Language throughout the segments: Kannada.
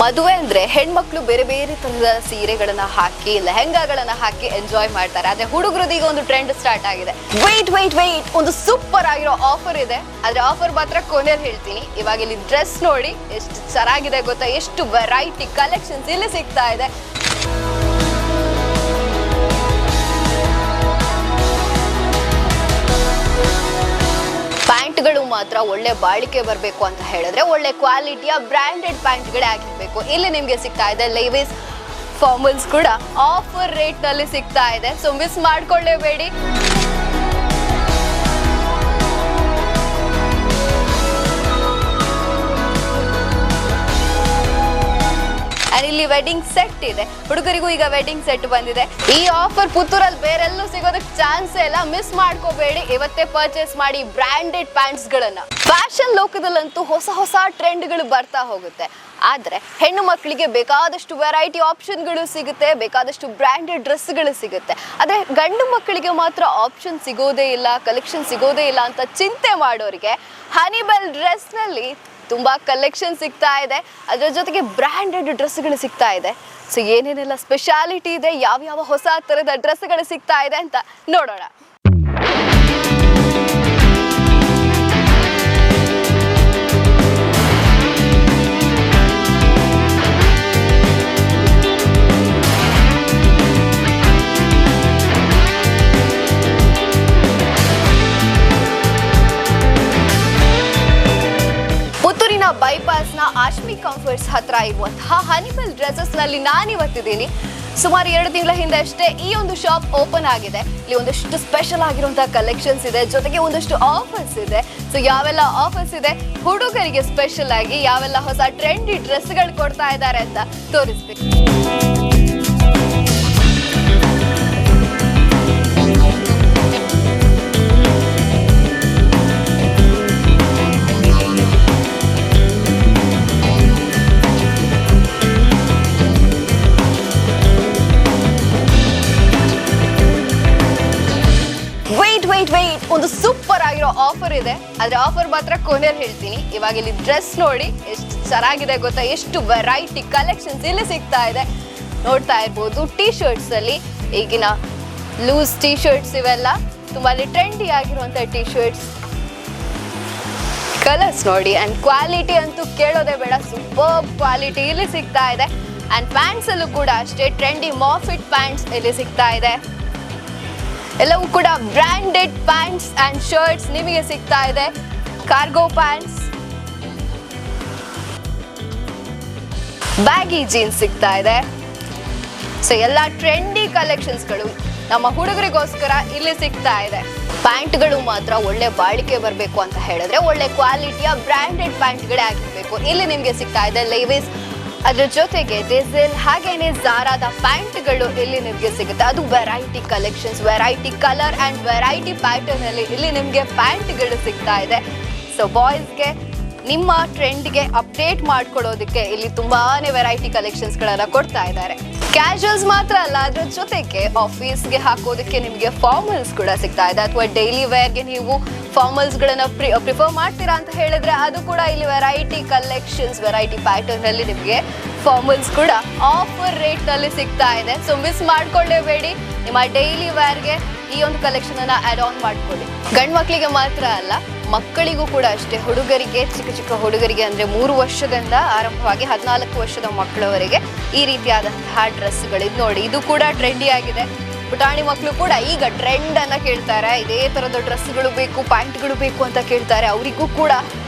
ಮದುವೆ ಅಂದ್ರೆ ಹೆಣ್ಮಕ್ಳು ಬೇರೆ ಬೇರೆ ತರದ ಸೀರೆಗಳನ್ನ ಹಾಕಿ ಲೆಹಂಗಾಗಳನ್ನ ಹಾಕಿ ಎಂಜಾಯ್ ಮಾಡ್ತಾರೆ. ಆದ್ರೆ ಹುಡುಗರದೀಗ ಒಂದು ಟ್ರೆಂಡ್ ಸ್ಟಾರ್ಟ್ ಆಗಿದೆ. ವೇಟ್ ಒಂದು ಸೂಪರ್ ಆಗಿರೋ ಆಫರ್ ಇದೆ. ಆದ್ರೆ ಆಫರ್ ಮಾತ್ರ ಕೊನೆಯಲ್ಲಿ ಹೇಳ್ತೀನಿ. ಇವಾಗ ಇಲ್ಲಿ ಡ್ರೆಸ್ ನೋಡಿ ಎಷ್ಟು ಚೆನ್ನಾಗಿದೆ ಗೊತ್ತಾ, ಎಷ್ಟು ವೆರೈಟಿ ಕಲೆಕ್ಷನ್ಸ್ ಇಲ್ಲಿ ಸಿಗ್ತಾ ಇದೆ. ಪ್ಯಾಂಟ್ಗಳು ಮಾತ್ರ ಒಳ್ಳೆ ಬಾಳಿಕೆ ಬರಬೇಕು ಅಂತ ಹೇಳಿದ್ರೆ ಒಳ್ಳೆ ಕ್ವಾಲಿಟಿಯ ಬ್ರ್ಯಾಂಡೆಡ್ ಪ್ಯಾಂಟ್ಗಳೇ ಆಗಿರ್ಬೇಕು. ಇಲ್ಲಿ ನಿಮ್ಗೆ ಸಿಗ್ತಾ ಇದೆ ಲೇವಿಸ್ ಫಾರ್ಮಲ್ಸ್ ಕೂಡ ಆಫರ್ ರೇಟ್ ನಲ್ಲಿ ಸಿಗ್ತಾ ಇದೆ. ಸೊ ಮಿಸ್ ಮಾಡ್ಕೊಳ್ಳೇಬೇಡಿ. ಇಲ್ಲಿ ವೆಡ್ಡಿಂಗ್ ಸೆಟ್ ಇದೆ. ಹುಡುಗರಿಗೂ ಈಗ ವೆಡ್ಡಿಂಗ್ ಸೆಟ್ ಬಂದಿದೆ. ಈ ಆಫರ್ ಪುತ್ತೂರಲ್ಲಿ ಬೇರೆಲ್ಲೂ ಸಿಗೋದಕ್ಕೆ ಚಾನ್ಸ್ ಇಲ್ಲ. ಮಿಸ್ ಮಾಡ್ಕೋಬೇಡಿ. ಇವತ್ತೇ ಪರ್ಚೇಸ್ ಮಾಡಿ ಬ್ರ್ಯಾಂಡೆಡ್ ಪ್ಯಾಂಟ್ಸ್ ಗಳನ್ನ. ಫ್ಯಾಷನ್ ಲೋಕದಲ್ಲಂತೂ ಹೊಸ ಹೊಸ ಟ್ರೆಂಡ್ಗಳು ಬರ್ತಾ ಹೋಗುತ್ತೆ. ಆದ್ರೆ ಹೆಣ್ಣು ಮಕ್ಕಳಿಗೆ ಬೇಕಾದಷ್ಟು ವೆರೈಟಿ ಆಪ್ಷನ್ಗಳು ಸಿಗುತ್ತೆ, ಬೇಕಾದಷ್ಟು ಬ್ರ್ಯಾಂಡೆಡ್ ಡ್ರೆಸ್ಗಳು ಸಿಗುತ್ತೆ. ಆದ್ರೆ ಗಂಡು ಮಕ್ಕಳಿಗೆ ಮಾತ್ರ ಆಪ್ಷನ್ ಸಿಗೋದೇ ಇಲ್ಲ, ಕಲೆಕ್ಷನ್ ಸಿಗೋದೇ ಇಲ್ಲ ಅಂತ ಚಿಂತೆ ಮಾಡೋರಿಗೆ ಹನಿಬೆಲ್ ಡ್ರೆಸ್ ನಲ್ಲಿ ತುಂಬಾ ಕಲೆಕ್ಷನ್ ಸಿಗ್ತಾ ಇದೆ. ಅದರ ಜೊತೆಗೆ ಬ್ರ್ಯಾಂಡೆಡ್ ಡ್ರೆಸ್ಗಳು ಸಿಗ್ತಾ ಇದೆ. ಸೊ ಏನೇನೆಲ್ಲ ಸ್ಪೆಷಾಲಿಟಿ ಇದೆ, ಯಾವ ಹೊಸ ತರದ ಡ್ರೆಸ್ಗಳು ಸಿಗ್ತಾ ಇದೆ ಅಂತ ನೋಡೋಣ. ಬೈಪಾಸ್ ನ ಆಶ್ಮಿ ಕಂಫರ್ಟ್ಸ್ ಹತ್ರ ಇರುವಂತಹ ಹನಿಬೆಲ್ ಡ್ರೆಸಸ್ ನಲ್ಲಿ ನಾನಿವತ್ತಿದ್ದೀನಿ. ಸುಮಾರು 2 ತಿಂಗಳ ಹಿಂದೆ ಅಷ್ಟೇ ಈ ಒಂದು ಶಾಪ್ ಓಪನ್ ಆಗಿದೆ. ಇಲ್ಲಿ ಒಂದಷ್ಟು ಸ್ಪೆಷಲ್ ಆಗಿರುವಂತಹ ಕಲೆಕ್ಷನ್ಸ್ ಇದೆ, ಜೊತೆಗೆ ಒಂದಷ್ಟು ಆಫರ್ಸ್ ಇದೆ. ಸೊ ಯಾವೆಲ್ಲ ಆಫರ್ಸ್ ಇದೆ, ಹುಡುಗರಿಗೆ ಸ್ಪೆಷಲ್ ಆಗಿ ಯಾವೆಲ್ಲ ಹೊಸ ಟ್ರೆಂಡಿ ಡ್ರೆಸ್ಗಳು ಕೊಡ್ತಾ ಇದ್ದಾರೆ ಅಂತ ತೋರಿಸ್ತೀನಿ. ವೇಟ್ ಒಂದು ಸೂಪರ್ ಆಗಿರೋ ಆಫರ್ ಇದೆ. ಆದ್ರೆ ಆಫರ್ ಮಾತ್ರ ಕೊನೆಯಲ್ಲಿ ಹೇಳ್ತೀನಿ. ಇವಾಗ ಇಲ್ಲಿ ಡ್ರೆಸ್ ನೋಡಿ ಎಷ್ಟು ಚೆನ್ನಾಗಿದೆ ಗೊತ್ತಾ, ಎಷ್ಟು ವೆರೈಟಿ ಕಲೆಕ್ಷನ್ಸ್ ಇಲ್ಲಿ ಸಿಗ್ತಾ ಇದೆ. ನೋಡ್ತಾ ಇರ್ಬೋದು ಟೀ ಶರ್ಟ್ಸ್ ಅಲ್ಲಿ ಈಗಿನ ಲೂಸ್ ಟೀ ಶರ್ಟ್ಸ್ ಇವೆಲ್ಲ ತುಂಬಾ ಟ್ರೆಂಡಿ ಆಗಿರುವಂತ ಟೀ ಶರ್ಟ್ಸ್. ಕಲರ್ಸ್ ನೋಡಿ ಅಂಡ್ ಕ್ವಾಲಿಟಿ ಅಂತೂ ಕೇಳೋದೇ ಬೇಡ, ಸೂಪರ್ ಕ್ವಾಲಿಟಿ ಇಲ್ಲಿ ಸಿಗ್ತಾ ಇದೆ. ಅಂಡ್ ಪ್ಯಾಂಟ್ಸ್ ಅಲ್ಲೂ ಕೂಡ ಅಷ್ಟೇ ಟ್ರೆಂಡಿ ಮಾಫಿಟ್ ಪ್ಯಾಂಟ್ಸ್ ಇಲ್ಲಿ ಸಿಗ್ತಾ ಇದೆ. ಎಲ್ಲವೂ ಕೂಡ ಬ್ರ್ಯಾಂಡೆಡ್ ಪ್ಯಾಂಟ್ಸ್ ಅಂಡ್ ಶರ್ಟ್ಸ್ ನಿಮಗೆ ಸಿಗ್ತಾ ಇದೆ. ಕಾರ್ಗೋ ಪ್ಯಾಂಟ್ಸ್, ಬ್ಯಾಗಿ ಜೀನ್ಸ್ ಸಿಗ್ತಾ ಇದೆ. ಸೊ ಎಲ್ಲ ಟ್ರೆಂಡಿ ಕಲೆಕ್ಷನ್ಸ್ಗಳು ನಮ್ಮ ಹುಡುಗರಿಗೋಸ್ಕರ ಇಲ್ಲಿ ಸಿಗ್ತಾ ಇದೆ. ಪ್ಯಾಂಟ್ಗಳು ಮಾತ್ರ ಒಳ್ಳೆ ಬಾಳಿಕೆ ಬರಬೇಕು ಅಂತ ಹೇಳಿದ್ರೆ ಒಳ್ಳೆ ಕ್ವಾಲಿಟಿಯ ಬ್ರ್ಯಾಂಡೆಡ್ ಪ್ಯಾಂಟ್ಗಳೇ ಆಗಿರ್ಬೇಕು. ಇಲ್ಲಿ ನಿಮ್ಗೆ ಸಿಗ್ತಾ ಇದೆ ಲೇವಿಸ್, ಅದ್ರ ಜೊತೆಗೆ ಡಿಸೆಲ್ ಹಾಗೇನೆ ಝಾರಾದ ಪ್ಯಾಂಟ್ಗಳು ಇಲ್ಲಿ ನಿಮ್ಗೆ ಸಿಗುತ್ತೆ. ಅದು variety collections, variety colour and variety pattern ಅಲ್ಲಿ ಇಲ್ಲಿ ನಿಮ್ಗೆ ಪ್ಯಾಂಟ್ಗಳು ಸಿಗ್ತಾ ಇದೆ. ಸೊ ಬಾಯ್ಸ್ಗೆ ನಿಮ್ಮ ಟ್ರೆಂಡ್ಗೆ ಅಪ್ಡೇಟ್ ಮಾಡ್ಕೊಡೋದಕ್ಕೆ ಇಲ್ಲಿ ತುಂಬಾನೇ ವೆರೈಟಿ ಕಲೆಕ್ಷನ್ಸ್ ಗಳನ್ನ ಕೊಡ್ತಾ ಇದ್ದಾರೆ. ಕ್ಯಾಶುವಲ್ಸ್ ಮಾತ್ರ ಅಲ್ಲ, ಅದ್ರ ಜೊತೆಗೆ ಆಫೀಸ್ಗೆ ಹಾಕೋದಕ್ಕೆ ನಿಮ್ಗೆ ಫಾರ್ಮಲ್ಸ್ ಕೂಡ ಸಿಗ್ತಾ ಇದೆ. ಅಥವಾ ಡೈಲಿ ವೇರ್ಗೆ ನೀವು ಫಾರ್ಮಲ್ಸ್ ಗಳನ್ನ ಪ್ರಿಫರ್ ಮಾಡ್ತೀರಾ ಅಂತ ಹೇಳಿದ್ರೆ ಅದು ಕೂಡ ಇಲ್ಲಿ ವೆರೈಟಿ ಕಲೆಕ್ಷನ್ಸ್, ವೆರೈಟಿ ಪ್ಯಾಟರ್ನ್ ಅಲ್ಲಿ ನಿಮ್ಗೆ ಫಾರ್ಮಲ್ಸ್ ಕೂಡ ಆಫರ್ ರೇಟ್ ನಲ್ಲಿ ಸಿಗ್ತಾ ಇದೆ. ಸೊ ಮಿಸ್ ಮಾಡ್ಕೊಳ್ಳೇಬೇಡಿ. ನಿಮ್ಮ ಡೈಲಿ ವೇರ್ಗೆ ಈ ಒಂದು ಕಲೆಕ್ಷನ್ ಅನ್ನ ಆಡ್ ಆನ್ ಮಾಡ್ಕೊಳ್ಳಿ. ಗಂಡು ಮಕ್ಕಳಿಗೆ ಮಾತ್ರ ಅಲ್ಲ, ಮಕ್ಕಳಿಗೂ ಕೂಡ ಅಷ್ಟೇ. ಹುಡುಗರಿಗೆ, ಚಿಕ್ಕ ಹುಡುಗರಿಗೆ ಅಂದ್ರೆ 3 ವರ್ಷದಿಂದ ಆರಂಭವಾಗಿ 14 ವರ್ಷದ ಮಕ್ಕಳವರೆಗೆ ಈ ರೀತಿಯಾದಂತಹ ಡ್ರೆಸ್ಗಳು. ಇದು ನೋಡಿ, ಇದು ಕೂಡ ಟ್ರೆಂಡಿ ಆಗಿದೆ. ಪುಟಾಣಿ ಮಕ್ಕಳು ಕೂಡ ಈಗ ಟ್ರೆಂಡ್ ಅನ್ನ ಕೇಳ್ತಾರೆ. ಇದೇ ತರದ ಡ್ರೆಸ್ಗಳು ಬೇಕು, ಪ್ಯಾಂಟ್ಗಳು ಬೇಕು ಅಂತ ಕೇಳ್ತಾರೆ. ಅವರಿಗೂ ಕೂಡ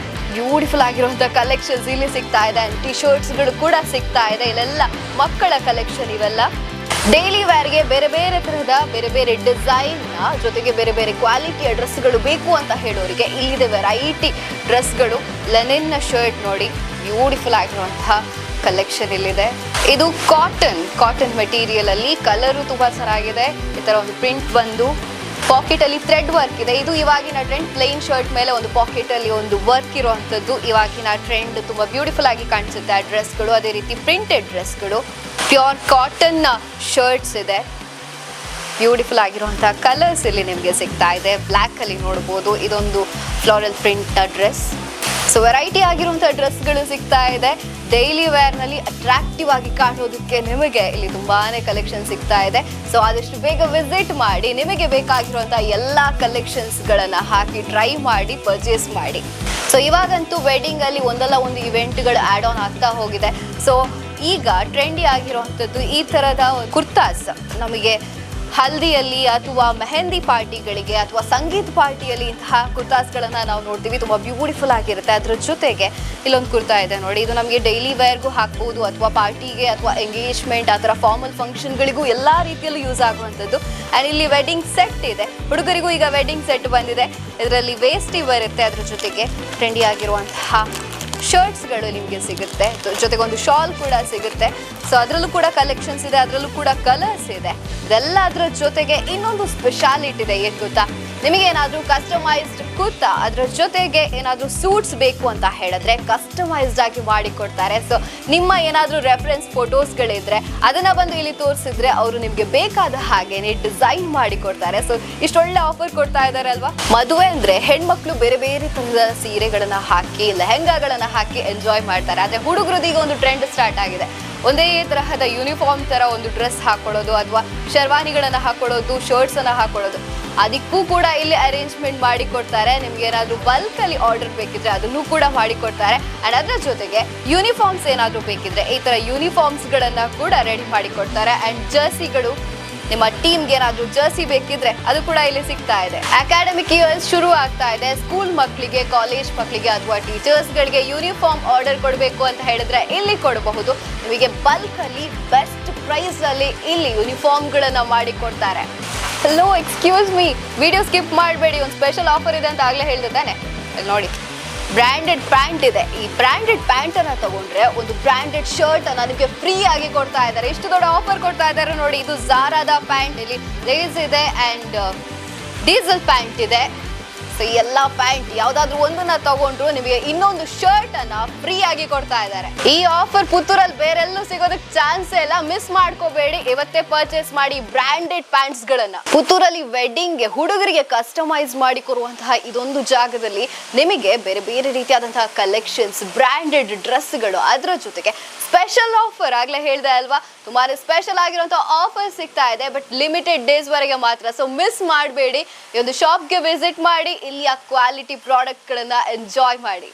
ಬ್ಯೂಟಿಫುಲ್ ಆಗಿರುವಂತಹ ಕಲೆಕ್ಷನ್ಸ್ ಇಲ್ಲಿ ಸಿಗ್ತಾ ಇದೆ. ಟಿ ಶರ್ಟ್ಸ್ಗಳು ಕೂಡ ಸಿಗ್ತಾ ಇದೆ. ಇಲ್ಲೆಲ್ಲ ಮಕ್ಕಳ ಕಲೆಕ್ಷನ್. ಇವೆಲ್ಲ ಡೈಲಿ ವೇರ್ಗೆ ಬೇರೆ ಬೇರೆ ತರಹದ ಬೇರೆ ಬೇರೆ ಡಿಸೈನ್ ಜೊತೆಗೆ ಬೇರೆ ಬೇರೆ ಕ್ವಾಲಿಟಿಯ ಡ್ರೆಸ್ಗಳು ಬೇಕು ಅಂತ ಹೇಳೋರಿಗೆ ಇಲ್ಲಿದೆ ವೆರೈಟಿ ಡ್ರೆಸ್ಗಳು. ಲೆನಿನ್ ಶರ್ಟ್ ನೋಡಿ, ಬ್ಯೂಟಿಫುಲ್ ಆಗಿರುವಂತಹ ಕಲೆಕ್ಷನ್ ಇಲ್ಲಿದೆ. ಇದು ಕಾಟನ್ ಮೆಟೀರಿಯಲ್ ಅಲ್ಲಿ, ಕಲರು ತುಂಬಾ ಚೆನ್ನಾಗಿದೆ. ಈ ತರ ಒಂದು ಪ್ರಿಂಟ್ ಬಂದು ಪಾಕೆಟ್ ಅಲ್ಲಿ ಥ್ರೆಡ್ ವರ್ಕ್ ಇದೆ. ಇದು ಇವಾಗಿನ ಟ್ರೆಂಡ್. ಪ್ಲೇನ್ ಶರ್ಟ್ ಮೇಲೆ ಒಂದು ಪಾಕೆಟ್ ಅಲ್ಲಿ ಒಂದು ವರ್ಕ್ ಇರುವಂತದ್ದು ಇವಾಗಿನ ಟ್ರೆಂಡ್. ತುಂಬಾ ಬ್ಯೂಟಿಫುಲ್ ಆಗಿ ಕಾಣಿಸುತ್ತೆ ಆ ಡ್ರೆಸ್ಗಳು. ಅದೇ ರೀತಿ ಪ್ರಿಂಟೆಡ್ ಡ್ರೆಸ್ಗಳು, ಪ್ಯೂರ್ ಕಾಟನ್ ಶರ್ಟ್ಸ್ ಇದೆ. ಬ್ಯೂಟಿಫುಲ್ ಆಗಿರುವಂತಹ ಕಲರ್ಸ್ ಇಲ್ಲಿ ನಿಮಗೆ ಸಿಗ್ತಾ ಇದೆ. ಬ್ಲ್ಯಾಕ್ ಅಲ್ಲಿ ನೋಡಬಹುದು, ಇದೊಂದು floral print dress. So variety ಆಗಿರುವಂತಹ ಡ್ರೆಸ್ಗಳು ಸಿಗ್ತಾ ಇದೆ. ಡೈಲಿ ವೇರ್ ನಲ್ಲಿ ಅಟ್ರಾಕ್ಟಿವ್ ಆಗಿ ಕಾಣೋದಕ್ಕೆ ನಿಮಗೆ ಇಲ್ಲಿ ತುಂಬಾನೇ ಕಲೆಕ್ಷನ್ ಸಿಗ್ತಾ ಇದೆ. ಸೊ ಆದಷ್ಟು ಬೇಗ ವಿಸಿಟ್ ಮಾಡಿ ನಿಮಗೆ ಬೇಕಾಗಿರುವಂತಹ ಎಲ್ಲಾ ಕಲೆಕ್ಷನ್ಸ್ ಗಳನ್ನ ಹಾಕಿ ಟ್ರೈ ಮಾಡಿ ಪರ್ಚೇಸ್ ಮಾಡಿ. ಸೊ ಇವಾಗಂತೂ ವೆಡ್ಡಿಂಗ್ ಅಲ್ಲಿ ಒಂದಲ್ಲ ಒಂದು ಇವೆಂಟ್ಗಳು ಆಡ್ ಆನ್ ಆಗ್ತಾ ಹೋಗಿದೆ. ಸೊ ಈಗ ಟ್ರೆಂಡಿ ಆಗಿರುವಂಥದ್ದು ಈ ತರದ ಕುರ್ತಾಸ್ ನಮಗೆ ಹಲ್ದಿಯಲ್ಲಿ ಅಥವಾ ಮೆಹಂದಿ ಪಾರ್ಟಿಗಳಿಗೆ ಅಥವಾ ಸಂಗೀತ ಪಾರ್ಟಿಯಲ್ಲಿ ಇಂತಹ ಕುರ್ತಾಸ್ಗಳನ್ನ ನಾವು ನೋಡ್ತೀವಿ. ತುಂಬಾ ಬ್ಯೂಟಿಫುಲ್ ಆಗಿರುತ್ತೆ. ಅದ್ರ ಜೊತೆಗೆ ಇಲ್ಲೊಂದು ಕುರ್ತಾ ಇದೆ ನೋಡಿ, ಇದು ನಮಗೆ ಡೈಲಿ ವೇರ್ಗೂ ಹಾಕ್ಬೋದು ಅಥವಾ ಪಾರ್ಟಿಗೆ ಅಥವಾ ಎಂಗೇಜ್ಮೆಂಟ್ ಆ ಥರ ಫಾರ್ಮಲ್ ಫಂಕ್ಷನ್ಗಳಿಗೂ ಎಲ್ಲ ರೀತಿಯಲ್ಲೂ ಯೂಸ್ ಆಗುವಂಥದ್ದು. ಆ್ಯಂಡ್ ಇಲ್ಲಿ ವೆಡ್ಡಿಂಗ್ ಸೆಟ್ ಇದೆ. ಹುಡುಗರಿಗೂ ಈಗ ವೆಡ್ಡಿಂಗ್ ಸೆಟ್ ಬಂದಿದೆ. ಇದರಲ್ಲಿ ವೇಸ್ಟಿ ಬರುತ್ತೆ, ಅದ್ರ ಜೊತೆಗೆ ಟ್ರೆಂಡಿ ಆಗಿರುವಂತಹ ಶರ್ಟ್ಸ್ಗಳು ನಿಮಗೆ ಸಿಗುತ್ತೆ, ಜೊತೆಗೆ ಒಂದು ಶಾಲ್ ಕೂಡ ಸಿಗುತ್ತೆ. ಸೊ ಅದರಲ್ಲೂ ಕೂಡ ಕಲೆಕ್ಷನ್ಸ್ ಇದೆ, ಅದರಲ್ಲೂ ಕೂಡ ಕಲರ್ಸ್ ಇದೆ. ಇದೆಲ್ಲದರ ಜೊತೆಗೆ ಇನ್ನೊಂದು ಸ್ಪೆಷಾಲಿಟಿ ಇದೆ, ಏನು ಗೊತ್ತಾ? ನಿಮಗೇನಾದರೂ ಕಸ್ಟಮೈಸ್ಡ್ ಕುರ್ತಾ ಅದರ ಜೊತೆಗೆ ಏನಾದರೂ ಸೂಟ್ಸ್ ಬೇಕು ಅಂತ ಹೇಳಿದ್ರೆ ಕಸ್ಟಮೈಸ್ಡ್ ಆಗಿ ಮಾಡಿಕೊಡ್ತಾರೆ. ಸೊ ನಿಮ್ಮ ಏನಾದರೂ ರೆಫರೆನ್ಸ್ ಫೋಟೋಸ್ಗಳಿದ್ರೆ ಅದನ್ನ ಬಂದು ಇಲ್ಲಿ ತೋರಿಸಿದ್ರೆ ಅವರು ನಿಮಗೆ ಬೇಕಾದ ಹಾಗೇನೆ ಡಿಸೈನ್ ಮಾಡಿ ಕೊಡ್ತಾರೆ. ಸೊ ಇಷ್ಟೊಳ್ಳೆ ಆಫರ್ ಕೊಡ್ತಾ ಇದ್ದಾರೆ ಅಲ್ವಾ? ಮದುವೆ ಅಂದ್ರೆ ಹೆಣ್ಮಕ್ಳು ಬೇರೆ ಬೇರೆ ತರದ ಸೀರೆಗಳನ್ನ ಹಾಕಿ ಲೆಹಂಗಾಗಳನ್ನ ಹಾಕಿ ಎಂಜಾಯ್ ಮಾಡ್ತಾರೆ. ಆದ್ರೆ ಹುಡುಗರದೀಗ ಒಂದು ಟ್ರೆಂಡ್ ಸ್ಟಾರ್ಟ್ ಆಗಿದೆ. ಒಂದೇ ತರಹದ ಯೂನಿಫಾರ್ಮ್ ತರ ಒಂದು ಡ್ರೆಸ್ ಹಾಕೊಳ್ಳೋದು ಅಥವಾ ಶರ್ವಾನಿಗಳನ್ನ ಹಾಕೊಳ್ಳೋದು, ಶರ್ಟ್ಸ್ ಅನ್ನ ಹಾಕೊಳ್ಳೋದು, ಅದಕ್ಕೂ ಕೂಡ ಇಲ್ಲಿ ಅರೇಂಜ್ಮೆಂಟ್ ಮಾಡಿ ಕೊಡ್ತಾರೆ. ನಿಮ್ಗೆ ಏನಾದ್ರು ಬಲ್ಕ್ ಅಲ್ಲಿ ಆರ್ಡರ್ ಬೇಕಿದ್ರೆ ಅದನ್ನು ಕೂಡ ಮಾಡಿ ಕೊಡ್ತಾರೆ. ಅಂಡ್ ಅದರ ಜೊತೆಗೆ ಯೂನಿಫಾರ್ಮ್ಸ್ ಏನಾದ್ರು ಬೇಕಿದ್ರೆ ಈ ತರ ಯೂನಿಫಾರ್ಮ್ಸ್ ಗಳನ್ನ ಕೂಡ ರೆಡಿ ಮಾಡಿ ಕೊಡ್ತಾರೆ. ಅಂಡ್ ಜರ್ಸಿಗಳು, ನಿಮ್ಮ ಟೀಮ್ಗೆ ಏನಾದ್ರು ಜರ್ಸಿ ಬೇಕಿದ್ರೆ ಅದು ಕೂಡ ಇಲ್ಲಿ ಸಿಗ್ತಾ ಇದೆ. ಅಕಾಡೆಮಿಕ್ ಇಯರ್ ಶುರು ಆಗ್ತಾ ಇದೆ. ಸ್ಕೂಲ್ ಮಕ್ಕಳಿಗೆ, ಕಾಲೇಜ್ ಮಕ್ಕಳಿಗೆ ಅಥವಾ ಟೀಚರ್ಸ್ ಗಳಿಗೆ ಯೂನಿಫಾರ್ಮ್ ಆರ್ಡರ್ ಕೊಡಬೇಕು ಅಂತ ಹೇಳಿದ್ರೆ ಇಲ್ಲಿ ಕೊಡಬಹುದು. ನಿಮಗೆ ಬಲ್ಕ್ ಅಲ್ಲಿ ಬೆಸ್ಟ್ ಪ್ರೈಸ್ ಅಲ್ಲಿ ಇಲ್ಲಿ ಯೂನಿಫಾರ್ಮ್ ಗಳನ್ನ ಮಾಡಿ ಕೊಡ್ತಾರೆ. Hello, excuse me, video skip ಮಾಡಬೇಡಿ. ಒಂದು ಸ್ಪೆಷಲ್ ಆಫರ್ ಇದೆ ಅಂತ ಆಗ್ಲೇ ಹೇಳ್ದೆ ತಾನೆ. ನೋಡಿ, ಬ್ರ್ಯಾಂಡೆಡ್ ಪ್ಯಾಂಟ್ ಇದೆ. ಈ ಬ್ರ್ಯಾಂಡೆಡ್ ಪ್ಯಾಂಟ್ ಅನ್ನ ತಗೊಂಡ್ರೆ ಒಂದು ಬ್ರ್ಯಾಂಡೆಡ್ ಶರ್ಟ್ ಅನ್ನ ನಿಮಗೆ ಫ್ರೀ ಆಗಿ ಕೊಡ್ತಾ ಇದ್ದಾರೆ. ಎಷ್ಟು ದೊಡ್ಡ ಆಫರ್ ಕೊಡ್ತಾ ಇದ್ದಾರೆ ನೋಡಿ. ಇದು ಝಾರಾದ ಪ್ಯಾಂಟ್, ಇಲ್ಲಿ ಲೇಸ್ ಇದೆ ಅಂಡ್ ಡೀಸೆಲ್ ಪ್ಯಾಂಟ್ ಇದೆ. ಸೊ ಈ ಎಲ್ಲಾ ಪ್ಯಾಂಟ್ ಯಾವ್ದಾದ್ರು ಒಂದನ್ನ ತಗೊಂಡ್ರು ನಿಮಗೆ ಇನ್ನೊಂದು ಶರ್ಟ್ ಅನ್ನ ಫ್ರೀ ಆಗಿ ಕೊಡ್ತಾ ಇದ್ದಾರೆ. ಈ ಆಫರ್ ಪುತ್ತೂರಲ್ಲಿ ಬೇರೆಲ್ಲೂ ಸಿಗೋದಕ್ಕೆ ಚಾನ್ಸೇ ಇಲ್ಲ. ಮಿಸ್ ಮಾಡ್ಕೋಬೇಡಿ, ಇವತ್ತೇ ಪರ್ಚೇಸ್ ಮಾಡಿ ಬ್ರ್ಯಾಂಡೆಡ್ ಪ್ಯಾಂಟ್ಸ್ ಗಳನ್ನ. ಪುತ್ತೂರಲ್ಲಿ ವೆಡ್ಡಿಂಗ್ ಗೆ ಹುಡುಗರಿಗೆ ಕಸ್ಟಮೈಸ್ ಮಾಡಿ ಕೊಡುವಂತಹ ಇದೊಂದು ಜಾಗದಲ್ಲಿ ನಿಮಗೆ ಬೇರೆ ಬೇರೆ ರೀತಿಯಾದಂತಹ ಕಲೆಕ್ಷನ್ಸ್, ಬ್ರ್ಯಾಂಡೆಡ್ ಡ್ರೆಸ್ಗಳು, ಅದರ ಜೊತೆಗೆ ಸ್ಪೆಷಲ್ ಆಫರ್. ಆಗ್ಲೇ ಹೇಳ್ದೆ ಅಲ್ವಾ, ತುಂಬಾನೇ ಸ್ಪೆಷಲ್ ಆಗಿರುವಂತಹ ಆಫರ್ ಸಿಗ್ತಾ ಇದೆ. ಬಟ್ ಲಿಮಿಟೆಡ್ ಡೇಸ್ ವರೆಗೆ ಮಾತ್ರ. ಸೊ ಮಿಸ್ ಮಾಡಬೇಡಿ. ಈ ಒಂದು ಶಾಪ್ಗೆ ವಿಸಿಟ್ ಮಾಡಿ, ಇಲ್ಲಿಯ ಕ್ವಾಲಿಟಿ ಪ್ರಾಡಕ್ಟ್ ಗಳನ್ನ ಎಂಜಾಯ್ ಮಾಡಿ.